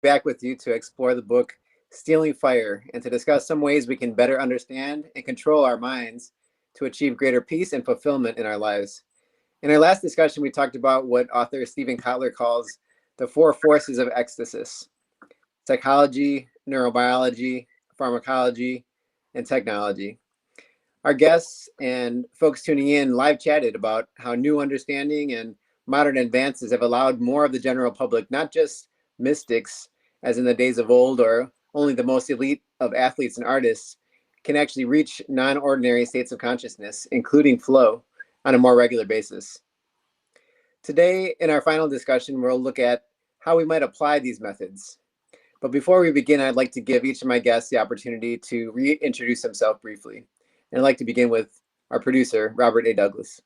back with you to explore the book Stealing Fire and to discuss some ways we can better understand and control our minds to achieve greater peace and fulfillment in our lives. In our last discussion, we talked about what author Stephen Kotler calls the four forces of ecstasy: psychology, neurobiology, pharmacology, and technology. Our guests and folks tuning in live chatted about how new understanding and modern advances have allowed more of the general public, not just mystics, as in the days of old, or only the most elite of athletes and artists, can actually reach non-ordinary states of consciousness, including flow, on a more regular basis. Today, in our final discussion, we'll look at how we might apply these methods. But before we begin, I'd like to give each of my guests the opportunity to reintroduce himself briefly. And I'd like to begin with our producer, Robert A. Douglas.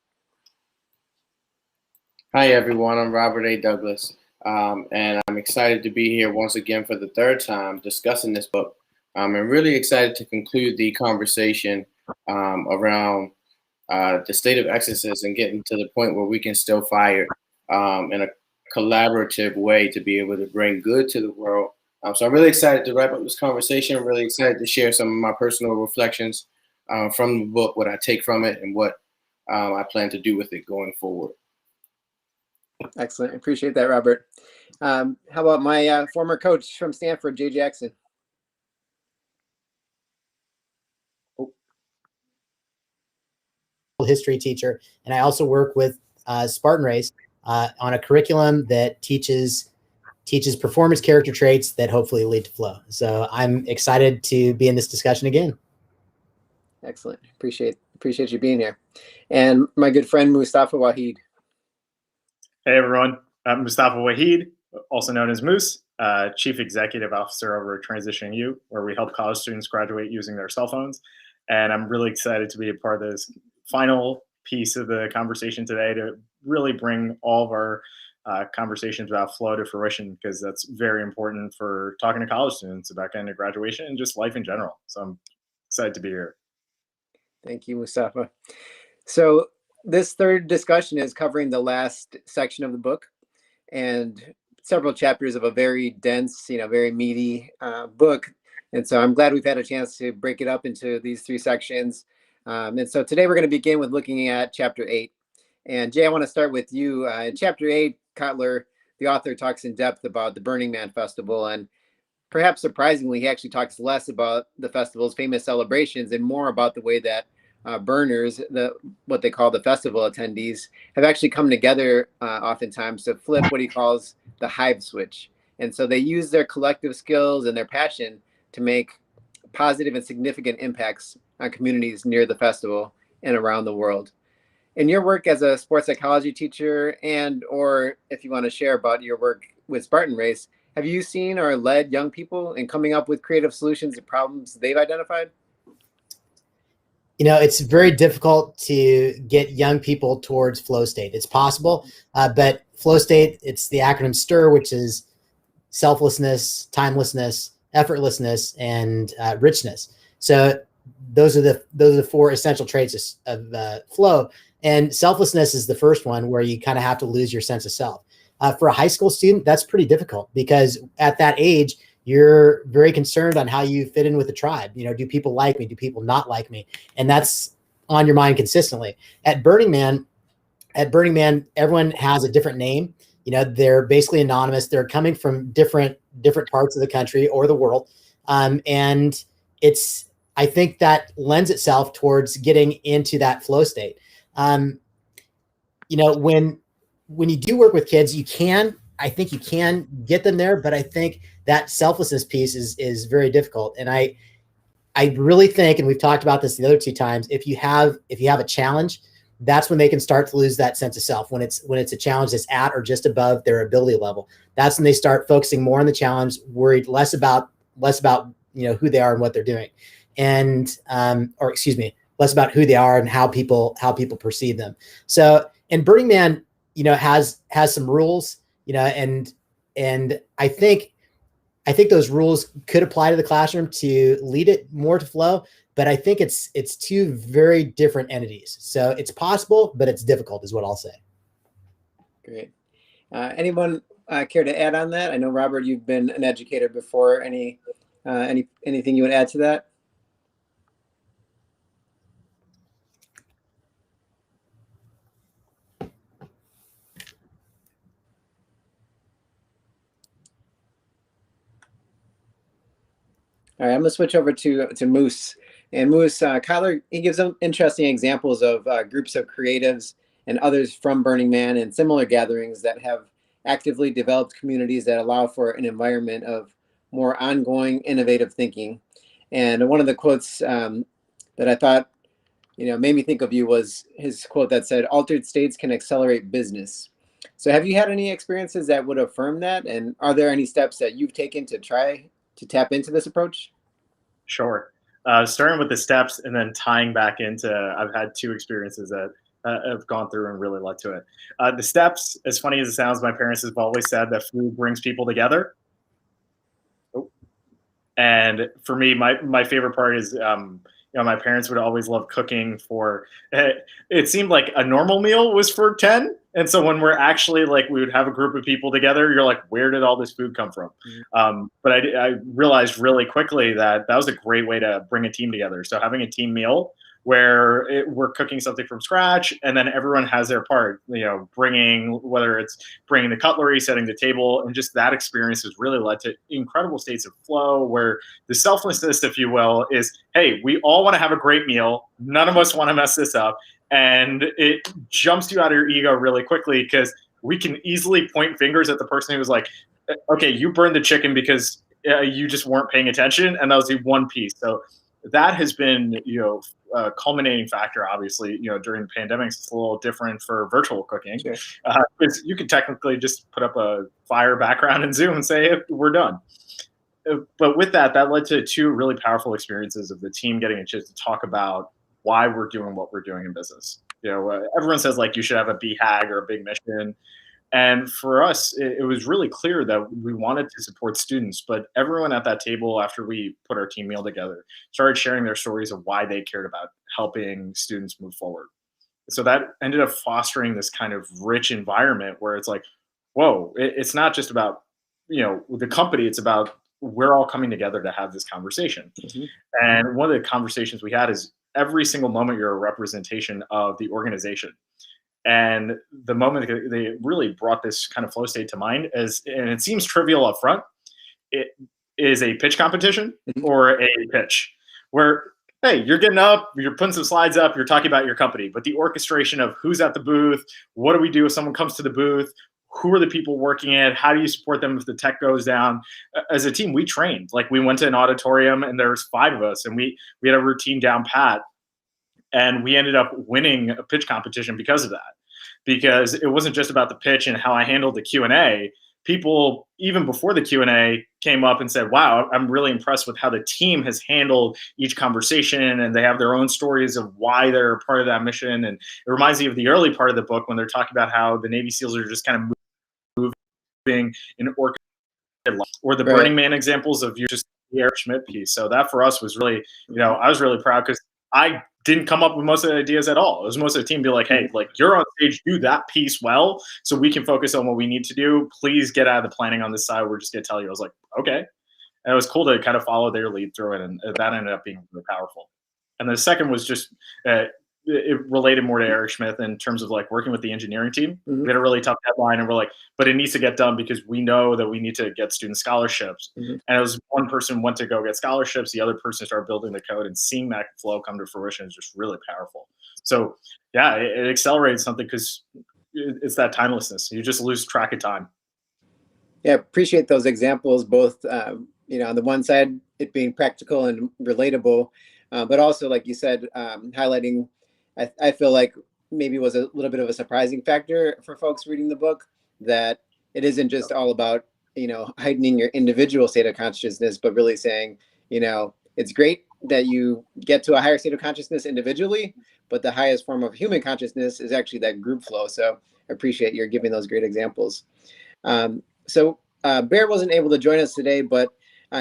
Hi, everyone. I'm Robert A. Douglas, and I'm excited to be here once again for the third time discussing this book. I'm really excited to conclude the conversation around the state of excesses and getting to the point where we can still fire in a collaborative way to be able to bring good to the world. So I'm really excited to wrap up this conversation. I'm really excited to share some of my personal reflections from the book, what I take from it, and what I plan to do with it going forward. Excellent. Appreciate that, Robert. How about my former coach from Stanford, Jay Jackson? History teacher, and I also work with Spartan Race on a curriculum that teaches performance character traits that hopefully lead to flow. So I'm excited to be in this discussion again. Excellent. Appreciate you being here. And my good friend Mustafa Waheed. Hey everyone, I'm Mustafa Waheed, also known as Moose, Chief Executive Officer over at Transitioning You, where we help college students graduate using their cell phones. And I'm really excited to be a part of this final piece of the conversation today to really bring all of our conversations about flow to fruition, because that's very important for talking to college students about getting to graduation and just life in general. So I'm excited to be here. Thank you, Mustafa. So this third discussion is covering the last section of the book and several chapters of a very dense, very meaty book. And so I'm glad we've had a chance to break it up into these three sections. And so today we're going to begin with looking at chapter 8. And Jay, I want to start with you. In chapter 8, Kotler, the author, talks in depth about the Burning Man Festival. And perhaps surprisingly, he actually talks less about the festival's famous celebrations and more about the way that burners, what they call the festival attendees, have actually come together oftentimes to flip what he calls the hive switch. And so they use their collective skills and their passion to make positive and significant impacts on communities near the festival and around the world. In your work as a sports psychology teacher, or if you want to share about your work with Spartan Race, have you seen or led young people in coming up with creative solutions to problems they've identified? It's very difficult to get young people towards flow state. It's possible, but flow state, it's the acronym STIR, which is selflessness, timelessness, effortlessness, and richness. So those are the four essential traits of flow. And selflessness is the first one, where you kind of have to lose your sense of self. For a high school student, that's pretty difficult, because at that age, you're very concerned on how you fit in with the tribe. Do people like me? Do people not like me? And that's on your mind consistently. At Burning Man, everyone has a different name. They're basically anonymous. They're coming from different parts of the country or the world. And I think that lends itself towards getting into that flow state. When you do work with kids, I think you can get them there, but I think that selflessness piece is very difficult. And I really think, and we've talked about this the other two times, if you have a challenge, that's when they can start to lose that sense of self. When it's a challenge that's at or just above their ability level, that's when they start focusing more on the challenge, worried less about who they are and what they're doing, and less about who they are and how people perceive them. So, and Burning Man, has some rules, and I think those rules could apply to the classroom to lead it more to flow, but I think it's two very different entities. So it's possible, but it's difficult, is what I'll say. Great. Anyone care to add on that? I know, Robert, you've been an educator before. Anything you would add to that? All right, I'm gonna switch over to Moose. And Moose, Kyler, he gives some interesting examples of groups of creatives and others from Burning Man and similar gatherings that have actively developed communities that allow for an environment of more ongoing, innovative thinking. And one of the quotes that I thought, made me think of you was his quote that said, "Altered states can accelerate business." So have you had any experiences that would affirm that? And are there any steps that you've taken to try to tap into this approach? Sure. Starting with the steps and then tying back into, I've had two experiences that have gone through and really led to it. The steps, as funny as it sounds, my parents have always said that food brings people together. Oh. And for me, my favorite part is, my parents would always love cooking for, it seemed like a normal meal was for 10. And so when we're actually like, we would have a group of people together, you're like, where did all this food come from? But I realized really quickly that that was a great way to bring a team together. So having a team meal where we're cooking something from scratch and then everyone has their part, whether it's bringing the cutlery, setting the table, and just that experience has really led to incredible states of flow where the selflessness, if you will, is, hey, we all want to have a great meal. None of us want to mess this up. And it jumps you out of your ego really quickly because we can easily point fingers at the person who was like, okay, you burned the chicken because you just weren't paying attention. And that was the one piece. So that has been, a culminating factor, obviously, during the pandemic. It's a little different for virtual cooking because you can technically just put up a fire background in Zoom and say, hey, we're done. But with that led to two really powerful experiences of the team getting a chance to talk about why we're doing what we're doing in business. Everyone says like you should have a BHAG or a big mission. And for us, it was really clear that we wanted to support students, but everyone at that table, after we put our team meal together, started sharing their stories of why they cared about helping students move forward. So that ended up fostering this kind of rich environment where it's like, whoa, it's not just about, the company, it's about we're all coming together to have this conversation. Mm-hmm. And one of the conversations we had is every single moment you're a representation of the organization. And the moment they really brought this kind of flow state to mind and it seems trivial up front, it is a pitch competition or a pitch where, hey, you're getting up, you're putting some slides up, you're talking about your company, but the orchestration of who's at the booth, what do we do if someone comes to the booth, who are the people working it, how do you support them if the tech goes down? As a team, we trained. Like we went to an auditorium and there's 5 of us and we had a routine down pat. And we ended up winning a pitch competition because of that, because it wasn't just about the pitch and how I handled the Q&A. People, even before the Q&A, came up and said, wow, I'm really impressed with how the team has handled each conversation, and they have their own stories of why they're part of that mission. And it reminds me of the early part of the book when they're talking about how the Navy SEALs are just kind of moving in orchestra, or the Burning Man examples of just the Eric Schmidt piece. So that for us was really, I was really proud because I didn't come up with most of the ideas at all. It was most of the team be like, hey, like you're on stage, do that piece well so we can focus on what we need to do. Please get out of the planning on this side. We're just going to tell you. I was like, okay. And it was cool to kind of follow their lead through it. And that ended up being really powerful. And the second was just, it related more to Eric Schmidt in terms of like working with the engineering team. Mm-hmm. We had a really tough deadline and we're like, but it needs to get done because we know that we need to get student scholarships. Mm-hmm. And it was one person went to go get scholarships. The other person started building the code, and seeing that flow come to fruition is just really powerful. So yeah, it accelerates something because it's that timelessness. You just lose track of time. Yeah, appreciate those examples, both, on the one side, it being practical and relatable, but also, like you said, highlighting, I feel like maybe was a little bit of a surprising factor for folks reading the book, that it isn't just all about, heightening your individual state of consciousness, but really saying, it's great that you get to a higher state of consciousness individually, but the highest form of human consciousness is actually that group flow. So I appreciate your giving those great examples. So Bear wasn't able to join us today, but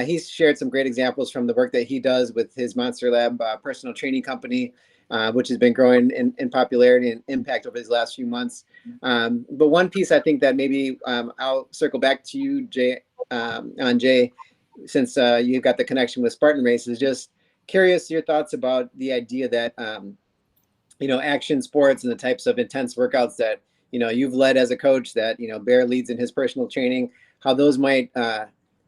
he's shared some great examples from the work that he does with his Monster Lab personal training company, which has been growing in popularity and impact over these last few months. But one piece I think that maybe I'll circle back to you, Jay, Jay, since you've got the connection with Spartan Race, is just curious your thoughts about the idea that action sports and the types of intense workouts that you've led as a coach, that Bear leads in his personal training, how those might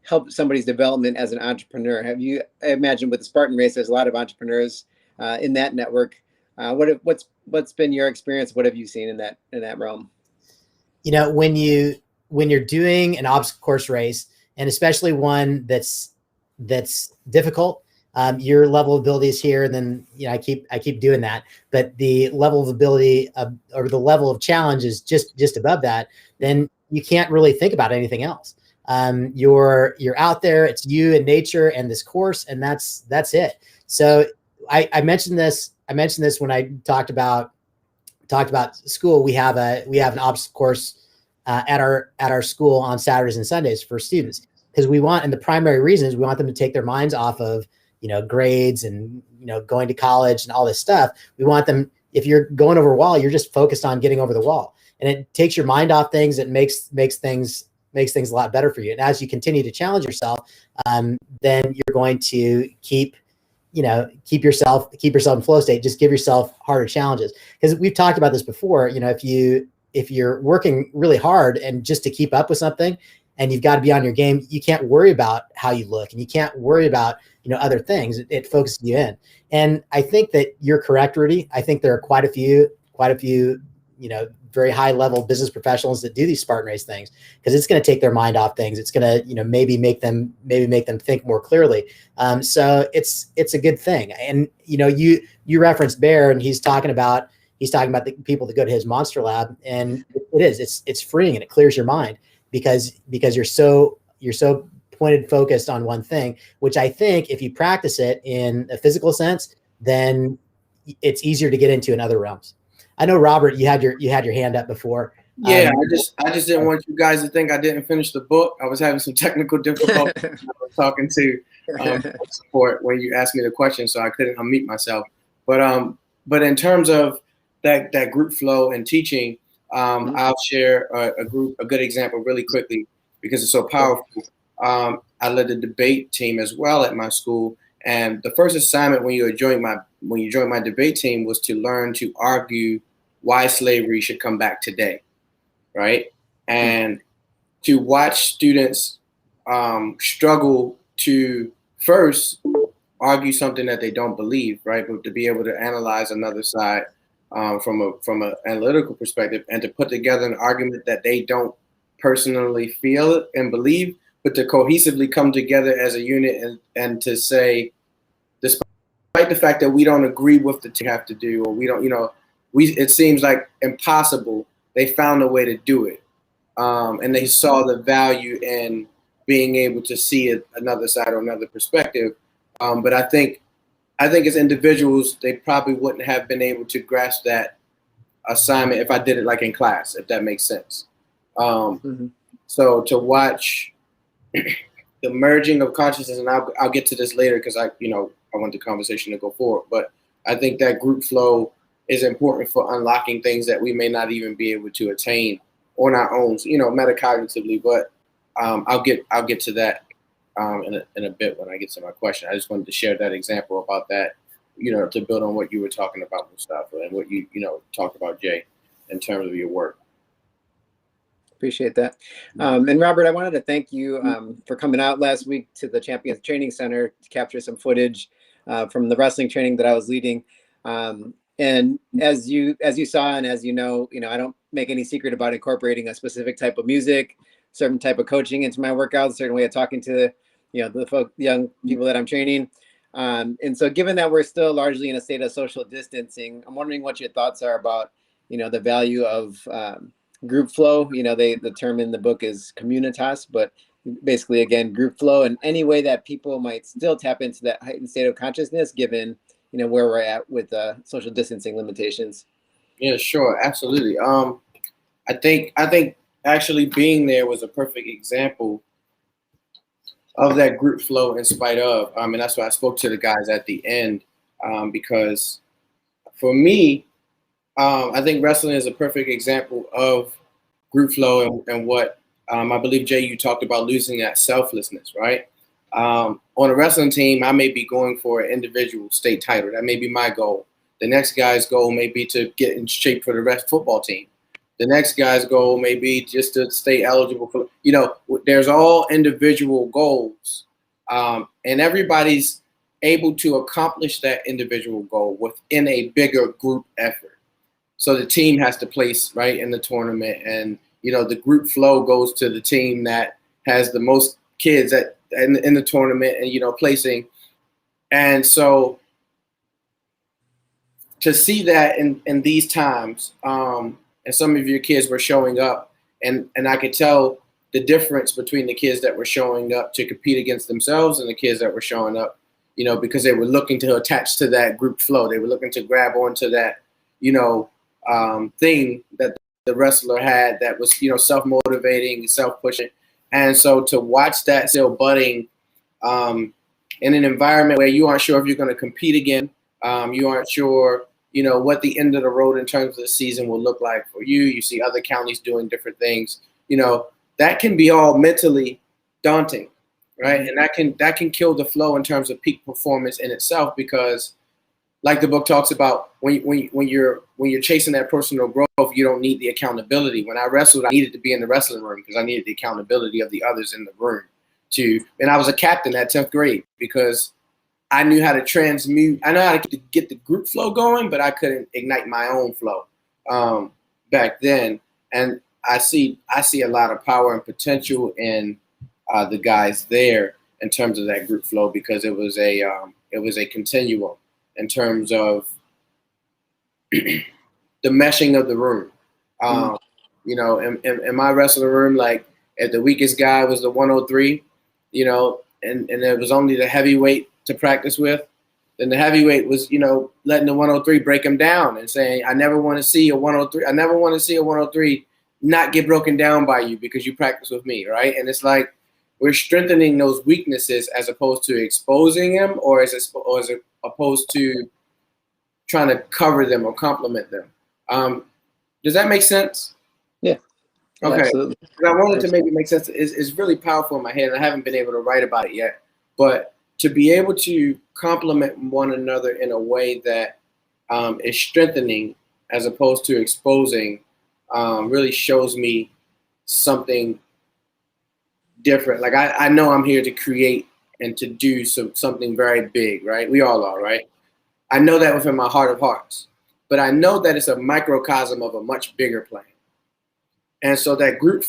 help somebody's development as an entrepreneur. I imagine with the Spartan Race, there's a lot of entrepreneurs in that network. What's been your experience? What have you seen in that realm? When you're doing an obstacle course race, and especially one that's difficult, your level of ability is here, and then I keep doing that, but the level of ability or the level of challenge is just above that. Then you can't really think about anything else. You're out there, it's you and nature and this course, and that's it. So I mentioned this when I talked about school. We have an obstacle course at our school on Saturdays and Sundays for students, because and the primary reason is we want them to take their minds off of grades and going to college and all this stuff. We want them, if you're going over a wall, you're just focused on getting over the wall, and it takes your mind off things. It makes things a lot better for you. And as you continue to challenge yourself, then you're going to keep yourself in flow state. Just give yourself harder challenges, because we've talked about this before. If you're working really hard and just to keep up with something, and you've got to be on your game, you can't worry about how you look, and you can't worry about other things. It focuses you in. And I think that you're correct, Rudy. I think there are quite a few very high level business professionals that do these Spartan Race things, because it's going to take their mind off things. It's going to maybe make them think more clearly. So it's a good thing. And you referenced Bear, and he's talking about the people that go to his Monster Lab, and it's freeing, and it clears your mind, because you're so pointed, focused on one thing, which I think if you practice it in a physical sense, then it's easier to get into in other realms. I know, Robert, you had your hand up before. Yeah, I just didn't want you guys to think I didn't finish the book. I was having some technical difficulties. I was talking to support when you asked me the question, so I couldn't unmute myself. But in terms of that group flow and teaching, I'll share a good example really quickly, because it's so powerful. I led the debate team as well at my school, and the first assignment when you join my debate team was to learn to argue why slavery should come back today, right? And to watch students struggle to first argue something that they don't believe, right? But to be able to analyze another side from an analytical perspective, and to put together an argument that they don't personally feel and believe, but to cohesively come together as a unit and to say, despite the fact that we don't agree with the thing we have to do, or we don't, it seems like impossible, they found a way to do it. And they saw the value in being able to see another side or another perspective. But I think as individuals, they probably wouldn't have been able to grasp that assignment if I did it like in class, if that makes sense. So to watch the merging of consciousness, and I'll get to this later, because I want the conversation to go forward. But I think that group flow is important for unlocking things that we may not even be able to attain on our own, metacognitively. But I'll get to that in a bit when I get to my question. I just wanted to share that example about that, to build on what you were talking about, Mustafa, and what you talked about, Jay, in terms of your work. Appreciate that. And Robert, I wanted to thank you for coming out last week to the Champions Training Center to capture some footage from the wrestling training that I was leading. And as you saw, and as I don't make any secret about incorporating a specific type of music, certain type of coaching into my workouts, a certain way of talking to the young people that I'm training. And so given that we're still largely in a state of social distancing, I'm wondering what your thoughts are about the value of group flow. The term in the book is communitas, but basically, again, group flow, and any way that people might still tap into that heightened state of consciousness, given where we're at with social distancing limitations. Yeah, sure, absolutely. I think actually being there was a perfect example of that group flow in spite of. And that's why I spoke to the guys at the end, because for me, I think wrestling is a perfect example of group flow and what I believe, Jay, you talked about losing that selflessness, right? On a wrestling team, I may be going for an individual state title. That may be my goal. The next guy's goal may be to get in shape for the rest football team. The next guy's goal may be just to stay eligible for, there's all individual goals. And everybody's able to accomplish that individual goal within a bigger group effort. So the team has to place right in the tournament, and the group flow goes to the team that has the most kids in the tournament, and placing. And so to see that in these times, and some of your kids were showing up, and I could tell the difference between the kids that were showing up to compete against themselves and the kids that were showing up, because they were looking to attach to that group flow. They were looking to grab onto that, thing that the wrestler had that was, self-motivating, self-pushing. And so to watch that still budding in an environment where you aren't sure if you're going to compete again, you aren't sure, what the end of the road in terms of the season will look like for you. You see other counties doing different things, that can be all mentally daunting, right? And that can kill the flow in terms of peak performance in itself, because like the book talks about, when you're chasing that personal growth, you don't need the accountability. When I wrestled, I needed to be in the wrestling room because I needed the accountability of the others in the room and I was a captain at 10th grade because I knew how to transmute. I know how to get the group flow going, but I couldn't ignite my own flow back then. And I see a lot of power and potential in the guys there in terms of that group flow, because it was a continuum in terms of the meshing of the room. In my wrestling room, like if the weakest guy was the 103, and there was only the heavyweight to practice with, then the heavyweight was, letting the 103 break him down and saying, I never want to see a 103. I never want to see a 103 not get broken down by you because you practice with me, right? And it's like we're strengthening those weaknesses as opposed to exposing them, or as opposed to trying to cover them or complement them. Does that make sense? Yeah. Okay. Absolutely. I wanted to make it make sense. It's really powerful in my head, and I haven't been able to write about it yet. But to be able to complement one another in a way that is strengthening as opposed to exposing really shows me something different. Like I know I'm here to create and to do something very big, right? We all are, right? I know that within my heart of hearts, but I know that it's a microcosm of a much bigger plan. And so that group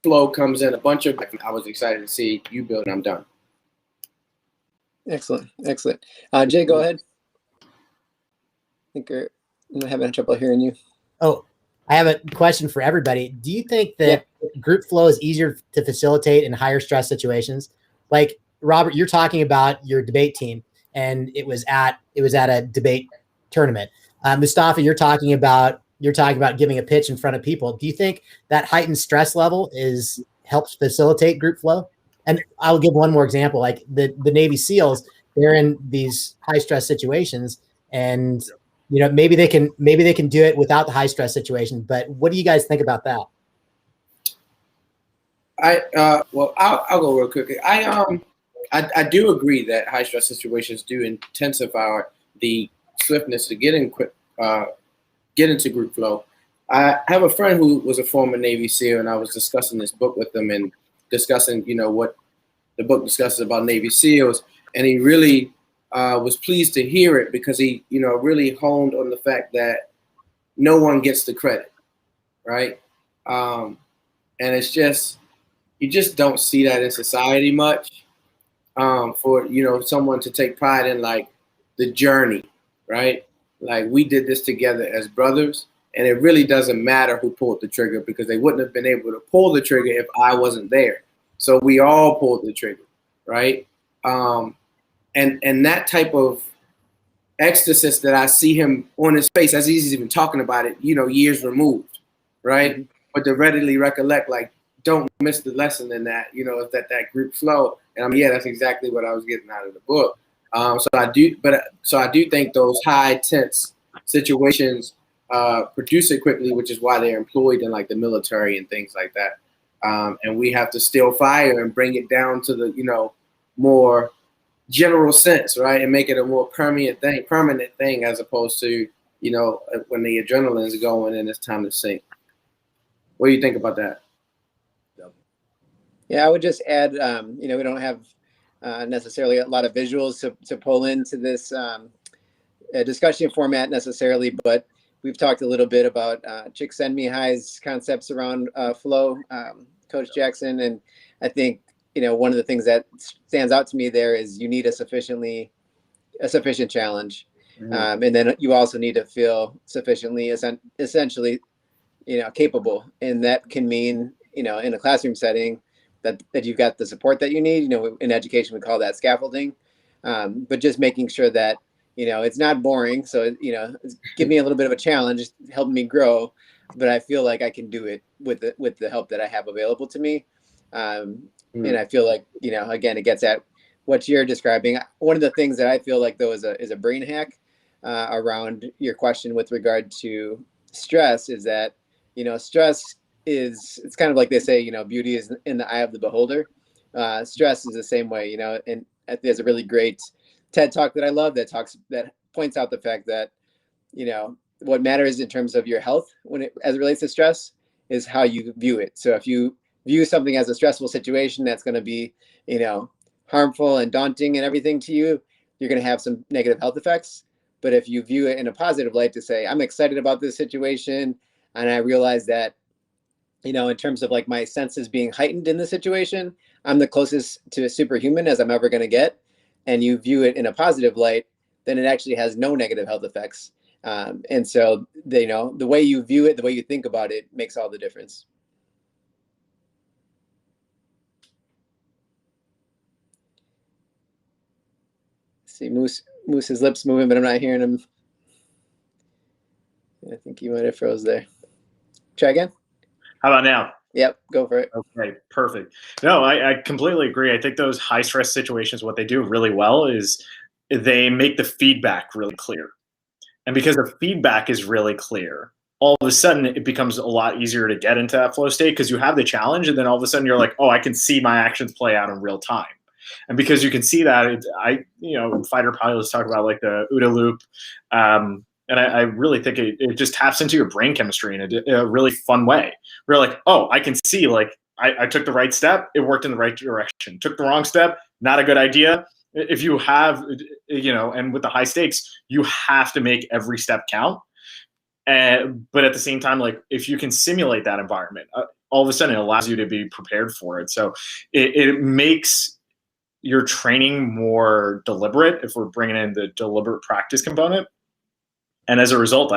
flow comes in a bunch of. I was excited to see you build, and I'm done. Excellent. Jay, go ahead. I think I'm having trouble hearing you. Oh, I have a question for everybody. Do you think that group flow is easier to facilitate in higher stress situations? Like Robert, you're talking about your debate team, and it was at a debate tournament. Mustafa, you're talking about giving a pitch in front of people. Do you think that heightened stress level helps facilitate group flow? And I'll give one more example. Like the Navy SEALs, they're in these high stress situations, and maybe they can do it without the high stress situation. But what do you guys think about that? I'll go real quickly. I do agree that high stress situations do intensify the swiftness to get into group flow. I have a friend who was a former Navy SEAL, and I was discussing this book with him and discussing, what the book discusses about Navy SEALs, and he really was pleased to hear it because he, really honed on the fact that no one gets the credit, right? And it's just, you just don't see that in society much. For someone to take pride in like the journey, right? Like we did this together as brothers, and it really doesn't matter who pulled the trigger because they wouldn't have been able to pull the trigger if I wasn't there. So we all pulled the trigger, right? And that type of ecstasy that I see him on his face as he's even talking about it, years removed, right? but to readily recollect, like, don't miss the lesson in that, it's that group flow. And I mean, yeah, that's exactly what I was getting out of the book. So I do think those high tense situations produce it quickly, which is why they're employed in like the military and things like that. And we have to still fire and bring it down to the, more general sense, right? And make it a more permanent thing as opposed to, when the adrenaline's going and it's time to sink. What do you think about that? Yeah, I would just add, we don't have necessarily a lot of visuals to pull into this discussion format necessarily, but we've talked a little bit about Csikszentmihalyi's concepts around flow, Coach Jackson, and I think one of the things that stands out to me there is you need a sufficient challenge, and then you also need to feel sufficiently essentially capable, and that can mean in a classroom setting that you've got the support that you need. In education we call that scaffolding, but just making sure that it's not boring. So give me a little bit of a challenge, just helping me grow, but I feel like I can do it with the help that I have available to me. And I feel like again, it gets at what you're describing. One of the things that I feel like though is a brain hack around your question with regard to stress is that stress it's kind of like they say, beauty is in the eye of the beholder. Stress is the same way, and there's a really great TED talk that I love that points out the fact that, what matters in terms of your health as it relates to stress is how you view it. So if you view something as a stressful situation that's going to be, harmful and daunting and everything to you, you're going to have some negative health effects. But if you view it in a positive light to say, I'm excited about this situation, and I realize that, in terms of like my senses being heightened in the situation, I'm the closest to a superhuman as I'm ever going to get. And you view it in a positive light, then it actually has no negative health effects. And so, the way you view it, the way you think about it makes all the difference. See, Moose's lips moving, but I'm not hearing him. I think he might have froze there. Try again. How about now? Yep, go for it. Okay, perfect. No, I completely agree. I think those high stress situations, what they do really well is they make the feedback really clear. And because the feedback is really clear, all of a sudden it becomes a lot easier to get into that flow state because you have the challenge, and then all of a sudden you're like, oh, I can see my actions play out in real time. And because you can see that, fighter pilots talk about like the OODA loop. And I really think it just taps into your brain chemistry in a really fun way. We're like, oh, I can see like I took the right step, it worked in the right direction. Took the wrong step, not a good idea. If you have, and with the high stakes, you have to make every step count. But at the same time, like if you can simulate that environment, all of a sudden it allows you to be prepared for it. So it makes your training more deliberate if we're bringing in the deliberate practice component. And as a result,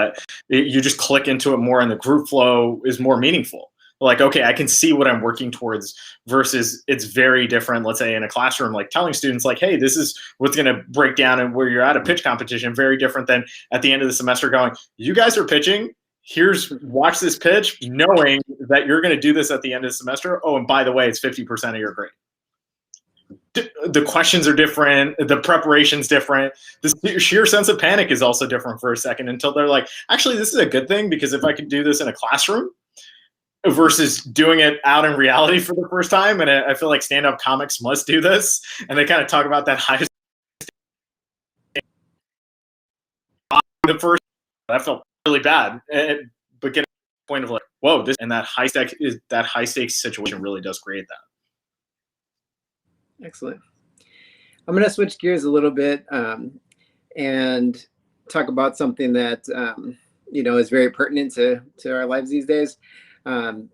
you just click into it more, and the group flow is more meaningful. Like, okay, I can see what I'm working towards versus it's very different. Let's say in a classroom, like telling students like, hey, this is what's going to break down and where you're at a pitch competition. Very different than at the end of the semester going, you guys are pitching. Watch this pitch, knowing that you're going to do this at the end of the semester. Oh, and by the way, it's 50% of your grade. The questions are different. The preparation's different. The sheer sense of panic is also different for a second until they're like, actually, this is a good thing because if I could do this in a classroom versus doing it out in reality for the first time, and I feel like stand-up comics must do this, and they kind of talk about that highest. The first, that felt really bad, but getting to the point of like, whoa, this and that high stakes situation really does create that. Excellent. I'm going to switch gears a little bit and talk about something that is very pertinent to our lives these days. In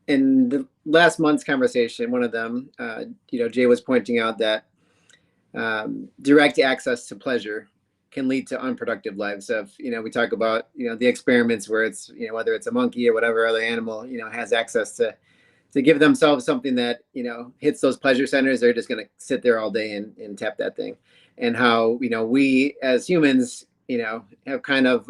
the last month's conversation, one of them, Jay was pointing out that direct access to pleasure can lead to unproductive lives. So if, we talk about the experiments where it's whether it's a monkey or whatever other animal has access to give themselves something that hits those pleasure centers, they're just going to sit there all day and tap that thing. And how we as humans have kind of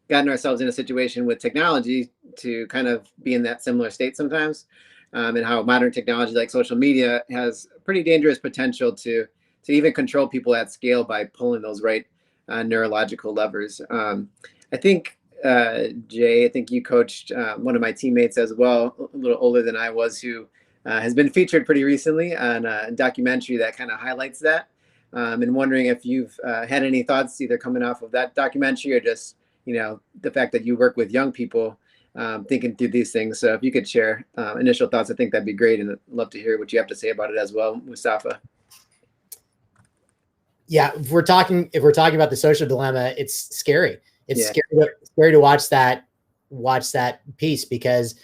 gotten ourselves in a situation with technology to kind of be in that similar state sometimes, and how modern technology like social media has pretty dangerous potential to even control people at scale by pulling those right neurological levers. I think, Jay, I think you coached one of my teammates as well, a little older than I was, who has been featured pretty recently on a documentary that kind of highlights that. And wondering if you've had any thoughts either coming off of that documentary or just, the fact that you work with young people thinking through these things. So if you could share initial thoughts, I think that'd be great. And I'd love to hear what you have to say about it as well, Mustafa. Yeah, if we're talking about the social dilemma, it's scary. It's Yeah. scary to watch that piece, because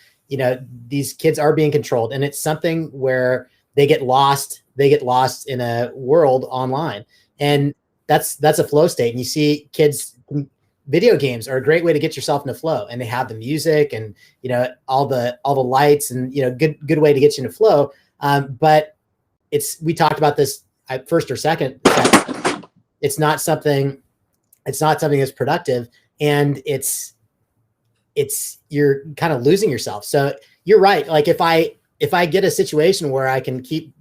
these kids are being controlled, and it's something where they get lost in a world online, and that's a flow state. And you see kids, video games are a great way to get yourself into flow, and they have the music and all the lights, and good way to get you into flow. But we talked about this at first or second. It's not something that's productive, and it's you're kind of losing yourself. So you're right. Like if I get a situation where I can keep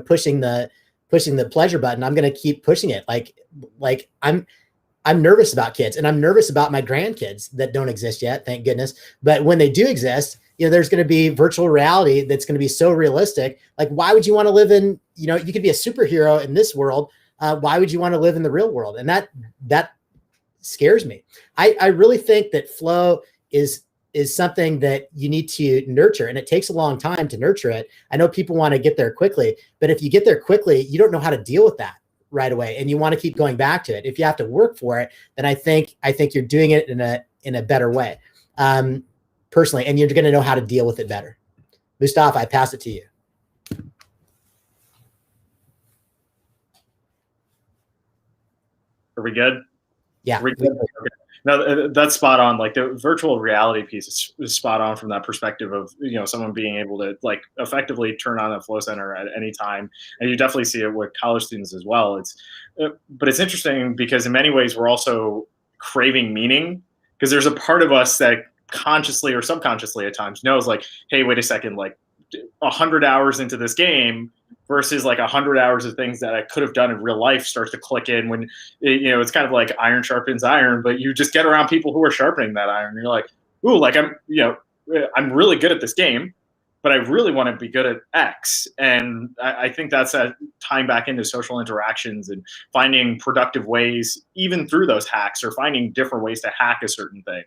pushing the pleasure button, I'm going to keep pushing it. Like I'm nervous about kids, and I'm nervous about my grandkids that don't exist yet, thank goodness. But when they do exist, there's going to be virtual reality that's going to be so realistic. Like, why would you want to live in, you could be a superhero in this world. Why would you want to live in the real world? And that scares me. I really think that flow is something that you need to nurture, and it takes a long time to nurture it. I know people want to get there quickly, but if you get there quickly, you don't know how to deal with that right away, and you want to keep going back to it. If you have to work for it, then I think you're doing it in a better way, personally, and you're going to know how to deal with it better. Mustafa, I pass it to you. Are we good? Yeah. Are we good? Okay. No, that's spot on. Like the virtual reality piece is spot on from that perspective of someone being able to like effectively turn on a flow center at any time, and you definitely see it with college students as well. But it's interesting because in many ways we're also craving meaning, because there's a part of us that consciously or subconsciously at times knows like, hey, wait a second, like 100 hours into this game versus like 100 hours of things that I could have done in real life starts to click in when it's kind of like iron sharpens iron, but you just get around people who are sharpening that iron. And you're like, ooh, like I'm really good at this game, but I really want to be good at X. And I think that's tying back into social interactions and finding productive ways, even through those hacks, or finding different ways to hack a certain thing,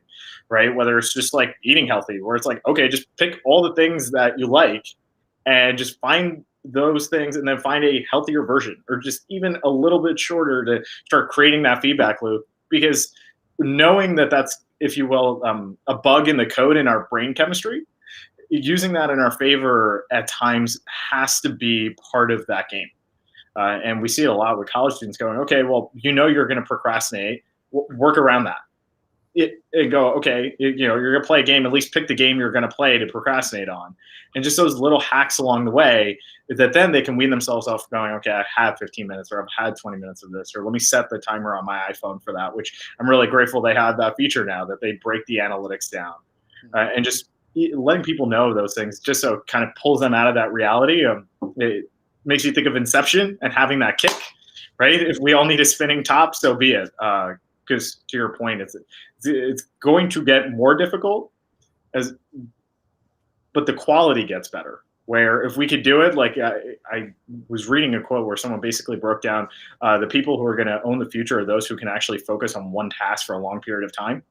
right? Whether it's just like eating healthy, where it's like, okay, just pick all the things that you like and just find those things and then find a healthier version, or just even a little bit shorter, to start creating that feedback loop. Because knowing that that's, if you will, a bug in the code in our brain chemistry, using that in our favor at times has to be part of that game. And we see it a lot with college students going, okay, well, you're going to procrastinate, work around that. And go, okay, you're going to play a game, at least pick the game you're going to play to procrastinate on. And just those little hacks along the way that then they can wean themselves off going, okay, I have 15 minutes or I've had 20 minutes of this, or let me set the timer on my iPhone for that, which I'm really grateful they have that feature now, that they break the analytics down. And just letting people know those things, just so it kind of pulls them out of that reality. It makes you think of Inception and having that kick, right? If we all need a spinning top, so be it. Because to your point, it's going to get more difficult, but the quality gets better. Where if we could do it, like I was reading a quote where someone basically broke down the people who are going to own the future are those who can actually focus on one task for a long period of time.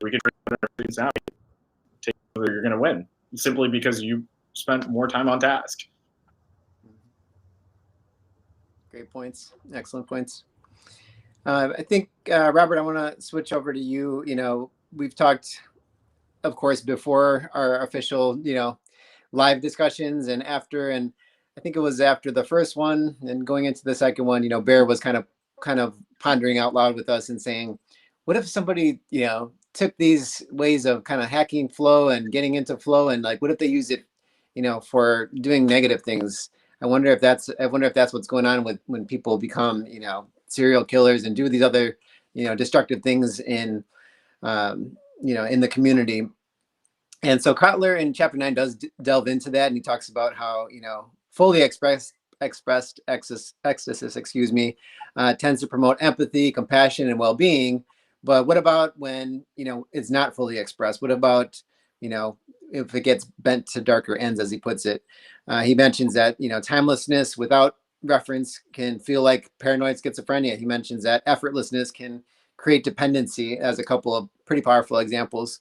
We could now take whether you're going to win simply because you spent more time on task. Great points. Excellent points. I think, Robert, I want to switch over to you. We've talked, of course, before our official, live discussions and after, and I think it was after the first one and going into the second one, Bear was kind of pondering out loud with us and saying, what if somebody, took these ways of kind of hacking flow and getting into flow, and like, what if they use it, for doing negative things? I wonder if that's what's going on with when people become, serial killers and do these other, destructive things in, in the community. And so Kotler in chapter 9 does delve into that, and he talks about how, fully expressed ecstasy, tends to promote empathy, compassion, and well-being. But what about when, it's not fully expressed? What about, if it gets bent to darker ends, as he puts it? He mentions that, timelessness without reference can feel like paranoid schizophrenia. He mentions that effortlessness can create dependency, as a couple of pretty powerful examples.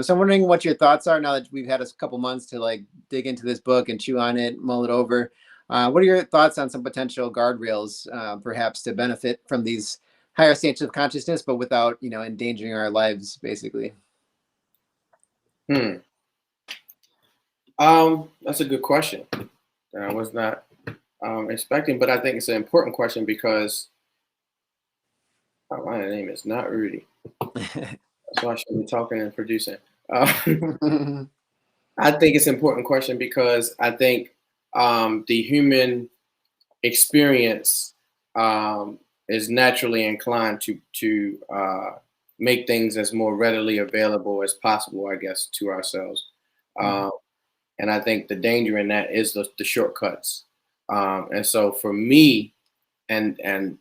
So I'm wondering what your thoughts are now that we've had a couple months to like dig into this book and chew on it, mull it over. What are your thoughts on some potential guardrails, perhaps, to benefit from these higher states of consciousness, but without, endangering our lives, basically? That's a good question that I was not expecting, but I think it's an important question because my name is not Rudy. That's why I should be talking and producing. I think it's an important question because I think the human experience is naturally inclined to make things as more readily available as possible, I guess, to ourselves. And I think the danger in that is the shortcuts. And so for me, and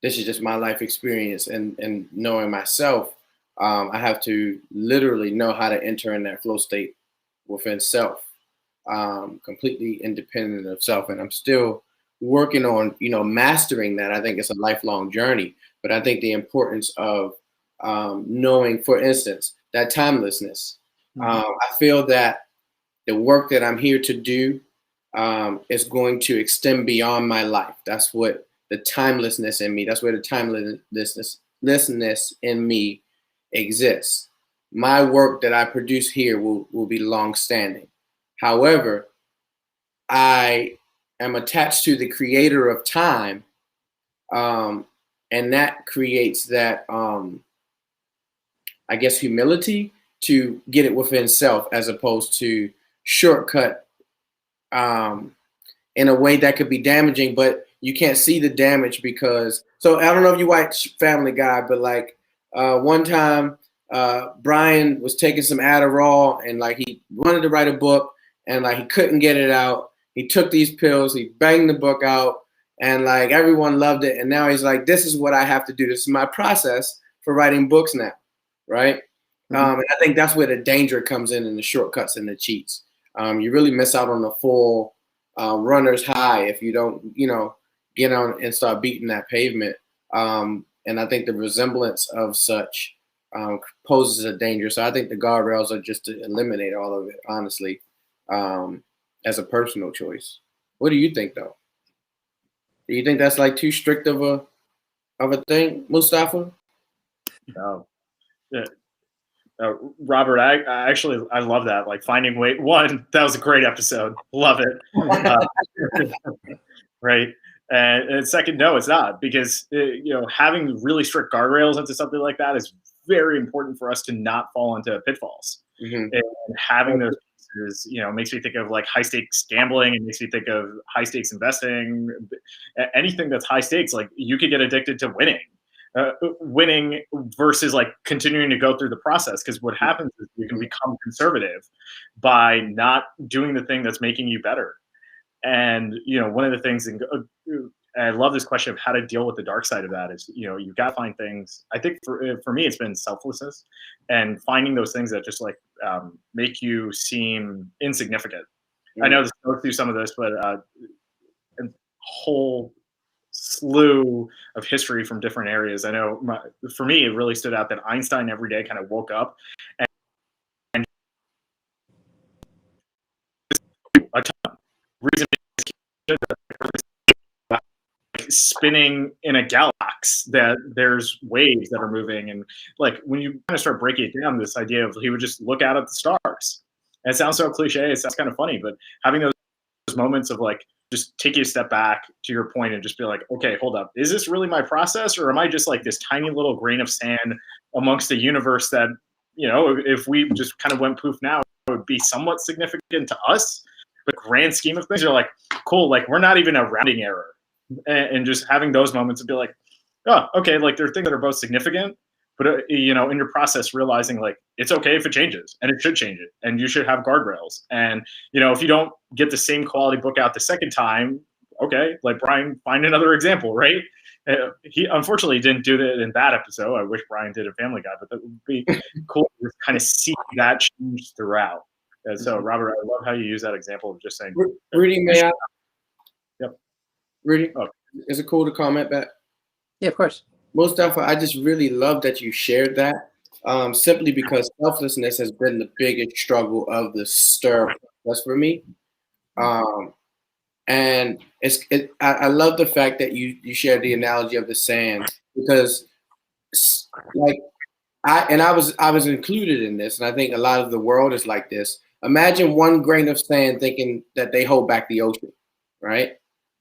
this is just my life experience and knowing myself, I have to literally know how to enter in that flow state within self, completely independent of self. And I'm still working on, mastering that. I think it's a lifelong journey, but I think the importance of knowing, for instance, that timelessness. I feel that the work that I'm here to do is going to extend beyond my life. That's what the timelessness in me, that's where the timelessness in me exists. My work that I produce here will be long-standing. However, I am attached to the creator of time, and that creates that, I guess, humility to get it within self as opposed to shortcut in a way that could be damaging, but you can't see the damage because, so I don't know if you watch Family Guy, but like one time Brian was taking some Adderall and like he wanted to write a book and like he couldn't get it out. He took these pills, he banged the book out, and like everyone loved it. And now he's like, this is what I have to do. This is my process for writing books now, right? And I think that's where the danger comes in the shortcuts and the cheats. You really miss out on the full runner's high if you don't, get on and start beating that pavement. And I think the resemblance of such poses a danger. So I think the guardrails are just to eliminate all of it, honestly, as a personal choice. What do you think, though? Do you think that's like too strict of a thing, Mustafa? No. Yeah. Robert, I love that. Like finding way. One, that was a great episode. Love it. Right. And second, no, it's not, because having really strict guardrails into something like that is very important for us to not fall into pitfalls. And having those pieces, makes me think of like high stakes gambling. It makes me think of high stakes investing. Anything that's high stakes, like you could get addicted to winning versus like continuing to go through the process. Because what happens is you can become conservative by not doing the thing that's making you better. And one of the things, and I love this question of how to deal with the dark side of that, is you've got to find things. I think for me it's been selflessness and finding those things that just like make you seem insignificant. I know this goes through some of this, but a whole slew of history from different areas. I know for me, it really stood out that Einstein every day kind of woke up and a ton. Reason spinning in a galaxy, that there's waves that are moving, and like when you kind of start breaking it down, this idea of he would just look out at the stars. And it sounds so cliche, it sounds kind of funny, but having those moments of like just take you a step back to your point and just be like, okay, hold up, is this really my process, or am I just like this tiny little grain of sand amongst the universe that if we just kind of went poof now, it would be somewhat significant to us, but grand scheme of things, you're like, cool, like we're not even a rounding error. And just having those moments and be like, oh, okay, like there are things that are both significant, but you know, in your process, realizing like it's okay if it changes, and it should change it, and you should have guardrails. And you know, if you don't get the same quality book out the second time, okay, like Brian, find another example, right? He unfortunately didn't do that in that episode. I wish Brian did a Family Guy, but that would be cool to kind of see that change throughout. And so, Robert, I love how you use that example of just saying, Rudy, may I? Yep. Rudy, oh. Is it cool to comment back? Yeah, of course. Most definitely, I just really love that you shared that, simply because selflessness has been the biggest struggle of the stir process for me. And I love the fact that you shared the analogy of the sand, because like I was included in this, and I think a lot of the world is like this. Imagine one grain of sand thinking that they hold back the ocean, right?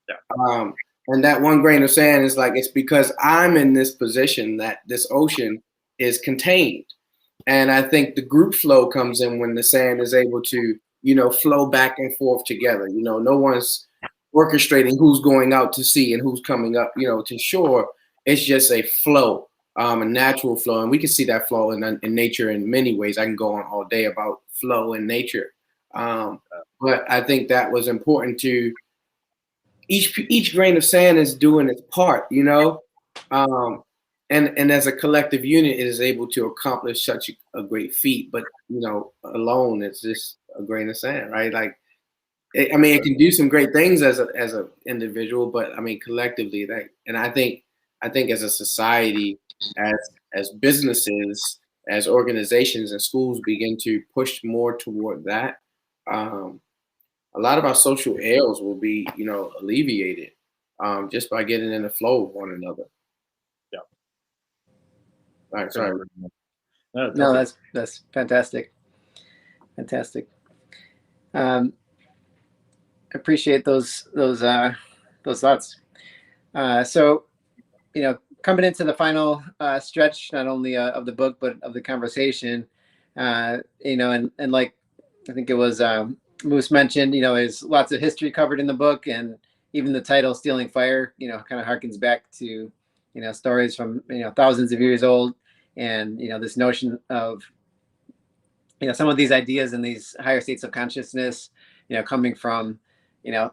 Yeah. And that one grain of sand is like, it's because I'm in this position that this ocean is contained. And I think the group flow comes in when the sand is able to, flow back and forth together. No one's orchestrating who's going out to sea and who's coming up, to shore. It's just a flow, a natural flow. And we can see that flow in nature in many ways. I can go on all day about flow in nature. But I think that was important to each grain of sand is doing its part, and as a collective unit, it is able to accomplish such a great feat. But alone, it's just a grain of sand, right? Like, it can do some great things as a individual, but collectively, and I think as a society, as businesses, as organizations and schools begin to push more toward that, a lot of our social ills will be, alleviated, just by getting in the flow of one another. Yeah. All right. Sorry. No, that's fantastic. Fantastic. Appreciate those thoughts. So, coming into the final stretch, not only of the book but of the conversation, and like I think it was Moose mentioned, there's lots of history covered in the book, and even the title "Stealing Fire," kind of harkens back to stories from thousands of years old, and this notion of some of these ideas and these higher states of consciousness, coming from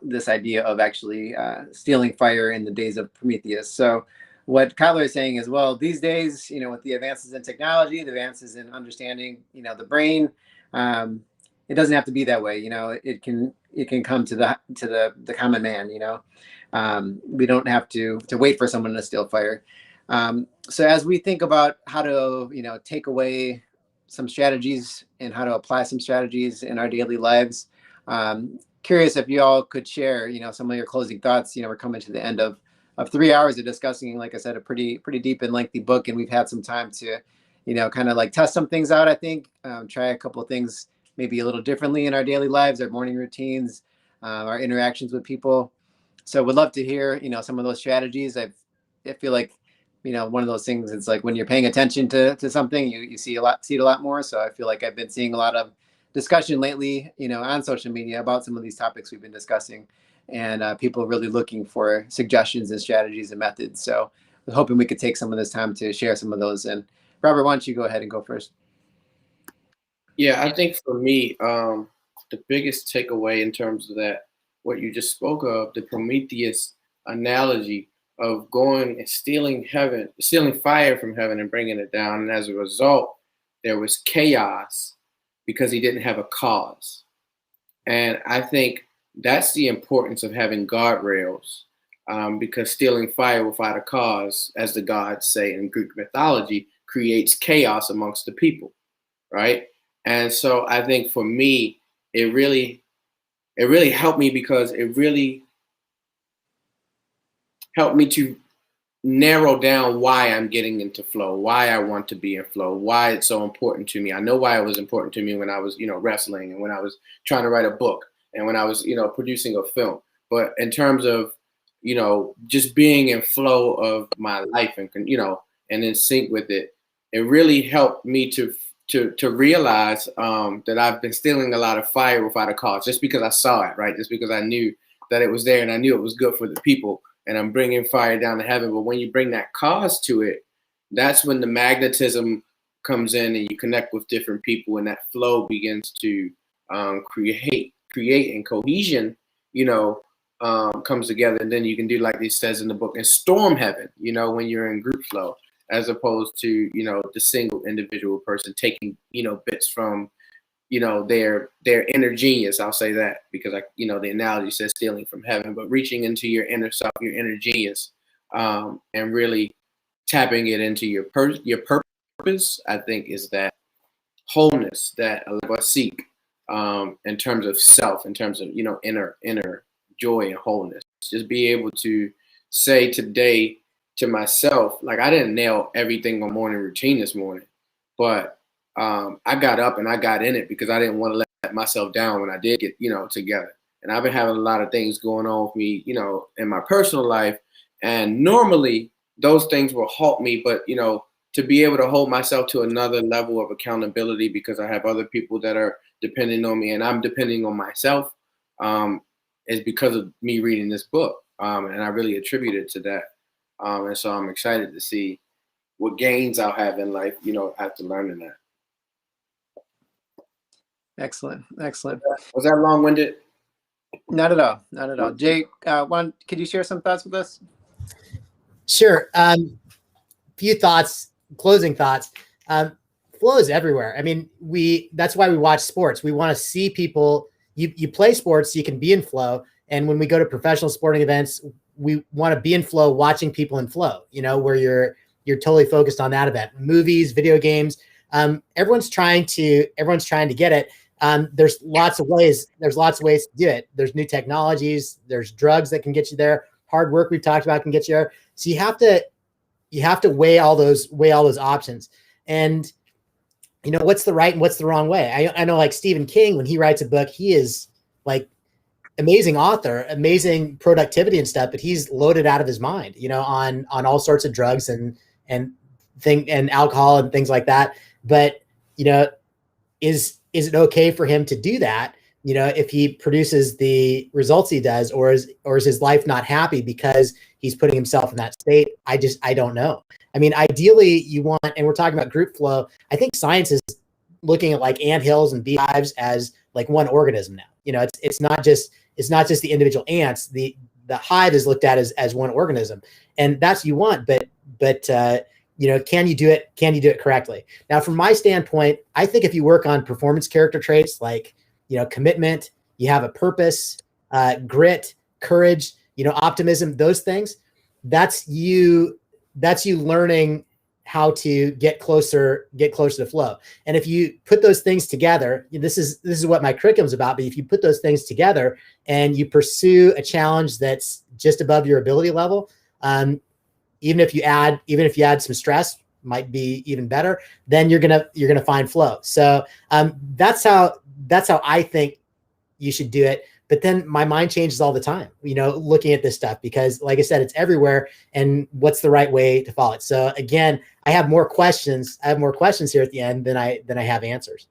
this idea of actually stealing fire in the days of Prometheus. So what Kyler is saying is, well, these days, with the advances in technology, the advances in understanding, the brain, it doesn't have to be that way. It can come to the common man. We don't have to wait for someone to steal fire. So as we think about how to take away some strategies and how to apply some strategies in our daily lives, curious if you all could share some of your closing thoughts. We're coming to the end of 3 hours of discussing, like I said, a pretty deep and lengthy book, and we've had some time to kind of like test some things out. I think try a couple of things maybe a little differently in our daily lives, our morning routines, our interactions with people. So would love to hear some of those strategies. I feel like one of those things, it's like when you're paying attention to something, you see it a lot more. So I feel like I've been seeing a lot of discussion lately, on social media about some of these topics we've been discussing, and people really looking for suggestions and strategies and methods. So I was hoping we could take some of this time to share some of those. And Robert, why don't you go ahead and go first? Yeah, I think for me, the biggest takeaway in terms of that, what you just spoke of, the Prometheus analogy of going and stealing fire from heaven and bringing it down. And as a result, there was chaos because he didn't have a cause. And I think that's the importance of having guardrails, because stealing fire without a cause, as the gods say in Greek mythology, creates chaos amongst the people, right? And so I think for me, it really helped me, because it really helped me to narrow down why I'm getting into flow, why I want to be in flow, why it's so important to me. I know why it was important to me when I was, wrestling, and when I was trying to write a book, and when I was, producing a film. But in terms of, just being in flow of my life and, and in sync with it, it really helped me to realize that I've been stealing a lot of fire without a cause, just because I saw it, right? Just because I knew that it was there, and I knew it was good for the people. and I'm bringing fire down to heaven. But when you bring that cause to it, that's when the magnetism comes in and you connect with different people, and that flow begins to create and cohesion, comes together. And then you can do, like he says in the book, and storm heaven, when you're in group flow, as opposed to, the single individual person taking, bits from, their inner genius. I'll say that because the analogy says stealing from heaven, but reaching into your inner self, your inner genius, and really tapping it into your purpose, I think, is that wholeness that a lot of us seek, in terms of self, in terms of, inner joy and wholeness. Just be able to say today to myself, like, I didn't nail everything on morning routine this morning, but I got up and I got in it because I didn't want to let myself down when I did get, together. And I've been having a lot of things going on with me, in my personal life. And normally those things will halt me, but, to be able to hold myself to another level of accountability because I have other people that are depending on me and I'm depending on myself, is because of me reading this book. And I really attribute it to that. And so I'm excited to see what gains I'll have in life, after learning that. Excellent. Excellent. Was that long-winded? Not at all. Not at all. Jay, could you share some thoughts with us? Sure. Few thoughts, closing thoughts. Flow is everywhere. I mean, that's why we watch sports. We want to see people, you play sports, so you can be in flow. And when we go to professional sporting events, we want to be in flow, watching people in flow, where you're totally focused on that event. Movies, video games, everyone's trying to get it. There's lots of ways to do it. There's new technologies, there's drugs that can get you there. Hard work we've talked about can get you there. So you have to weigh all those options. And what's the right and what's the wrong way? I know, like Stephen King, when he writes a book, he is like amazing author, amazing productivity and stuff, but he's loaded out of his mind, on all sorts of drugs and alcohol and things like that. But, is it okay for him to do that? If he produces the results he does, or is his life not happy because he's putting himself in that state? I don't know. I mean, ideally you want, and we're talking about group flow. I think science is looking at like anthills and beehives as like one organism now. It's not just the individual ants. The hive is looked at as one organism, and that's what you want. But can you do it? Can you do it correctly? Now, from my standpoint, I think if you work on performance character traits like, commitment, you have a purpose, grit, courage, optimism, those things, that's you learning how to get closer to flow. And if you put those things together, this is what my curriculum's about. But if you put those things together and you pursue a challenge that's just above your ability level, even if you add some stress, might be even better, then you're gonna find flow. So that's how I think you should do it. But then my mind changes all the time, looking at this stuff, because like I said, it's everywhere, and what's the right way to follow it? So again, I have more questions here at the end than I have answers.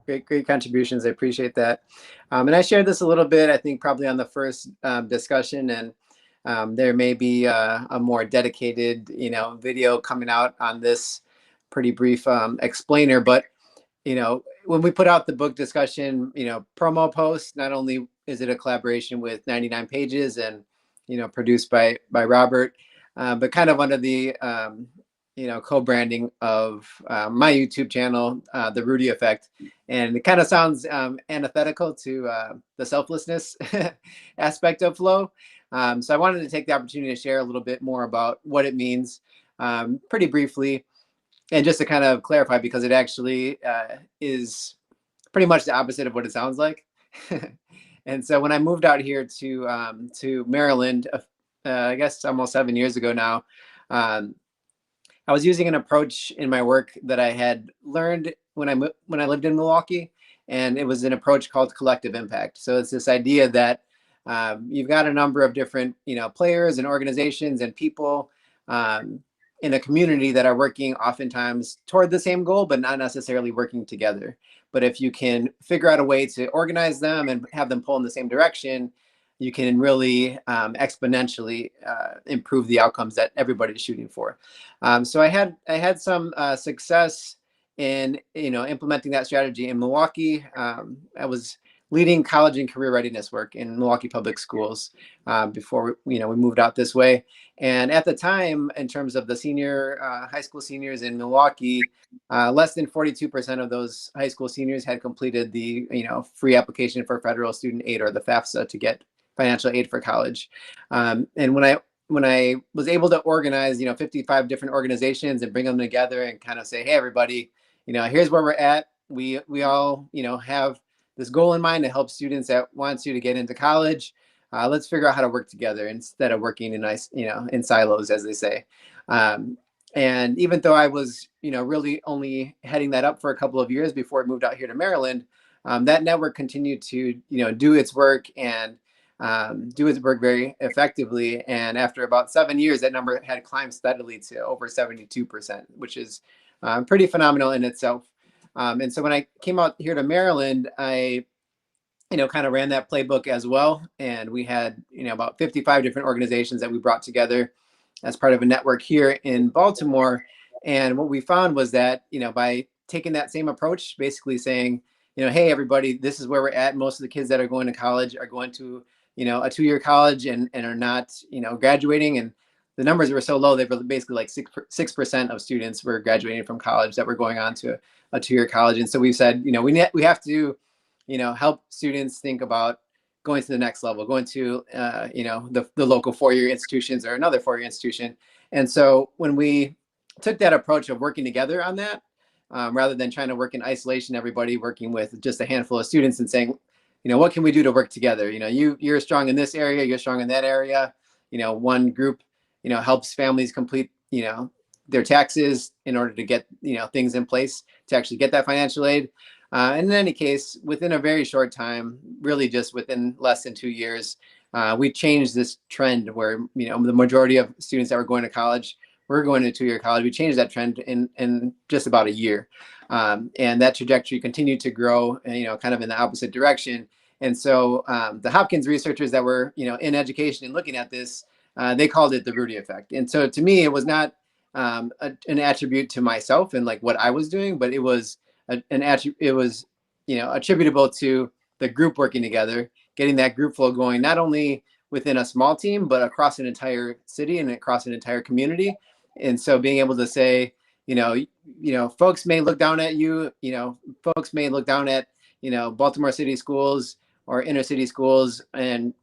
Great contributions. I appreciate that. And I shared this a little bit, I think probably on the first discussion, and there may be a more dedicated, video coming out on this pretty brief explainer. But, when we put out the book discussion, promo post, not only is it a collaboration with 99 Pages and, produced by Robert, but kind of under the, co-branding of my YouTube channel, The Rudy Effect. And it kind of sounds antithetical to the selflessness aspect of flow. So I wanted to take the opportunity to share a little bit more about what it means, pretty briefly, and just to kind of clarify, because it actually is pretty much the opposite of what it sounds like. And so when I moved out here to Maryland, I guess almost 7 years ago now, I was using an approach in my work that I had learned when I lived in Milwaukee, and it was an approach called collective impact. So it's this idea that you've got a number of different, players and organizations and people in a community that are working oftentimes toward the same goal, but not necessarily working together. But if you can figure out a way to organize them and have them pull in the same direction, you can really exponentially improve the outcomes that everybody's shooting for. So I had some success in implementing that strategy in Milwaukee. I was leading college and career readiness work in Milwaukee public schools before we moved out this way. And at the time, in terms of the senior high school seniors in Milwaukee, less than 42% of those high school seniors had completed the free application for federal student aid, or the FAFSA, to get financial aid for college. And when I was able to organize 55 different organizations and bring them together and kind of say, hey everybody, here's where we're at. We all have this goal in mind to help students that want to get into college. Let's figure out how to work together instead of working in silos, as they say. And even though I was, really only heading that up for a couple of years before I moved out here to Maryland, that network continued to, do its work and do its work very effectively. And after about 7 years, that number had climbed steadily to over 72%, which is pretty phenomenal in itself. And so when I came out here to Maryland, I kind of ran that playbook as well. And we had, about 55 different organizations that we brought together as part of a network here in Baltimore. And what we found was that, by taking that same approach, basically saying, hey, everybody, this is where we're at. Most of the kids that are going to college are going to, a 2-year college and are not, graduating. And the numbers were so low, they were basically like 6% of students were graduating from college that were going on to a 2-year college. And so we said, we have to, help students think about going to the next level, going to, the local 4-year institutions or another 4-year institution. And so when we took that approach of working together on that, rather than trying to work in isolation, everybody working with just a handful of students and saying, what can we do to work together? You're strong in this area, you're strong in that area. One group, helps families complete, their taxes in order to get, things in place to actually get that financial aid. And in any case, within a very short time, really just within less than 2 years, we changed this trend where, the majority of students that were going to college were going to 2-year college. We changed that trend in just about a year. And that trajectory continued to grow, kind of in the opposite direction. And so the Hopkins researchers that were, in education and looking at this, they called it the Rudy Effect. And so to me, it was not an attribute to myself and like what I was doing, but it was attributable to the group working together, getting that group flow going, not only within a small team, but across an entire city and across an entire community. And so being able to say, folks may look down at you, folks may look down at, Baltimore City schools or inner city schools and,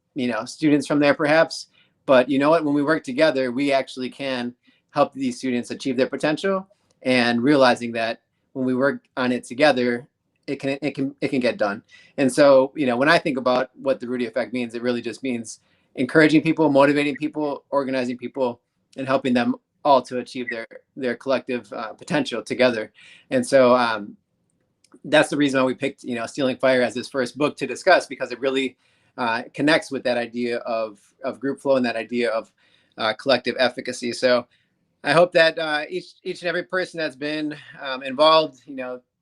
students from there perhaps. But you know what, when we work together, we actually can help these students achieve their potential, and realizing that when we work on it together, it can get done. And so, when I think about what the Rudy Effect means, it really just means encouraging people, motivating people, organizing people, and helping them all to achieve their collective potential together. And so that's the reason why we picked, Stealing Fire as this first book to discuss, because it really connects with that idea of group flow and that idea of collective efficacy. So I hope that each and every person that's been involved,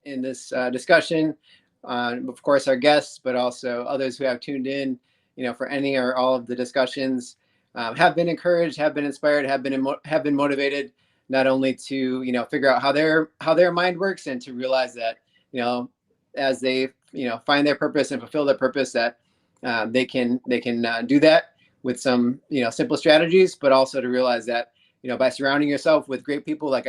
in this discussion, of course our guests, but also others who have tuned in, for any or all of the discussions, have been encouraged, have been inspired, have been motivated, not only to figure out how their mind works, and to realize that as they find their purpose and fulfill their purpose, that they can do that with some simple strategies, but also to realize that by surrounding yourself with great people, like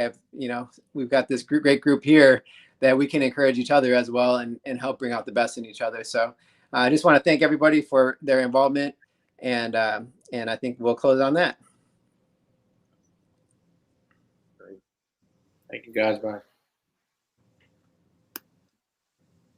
we've got this great group here, that we can encourage each other as well and help bring out the best in each other. So I just want to thank everybody for their involvement, and I think we'll close on that. Thank you guys. Bye.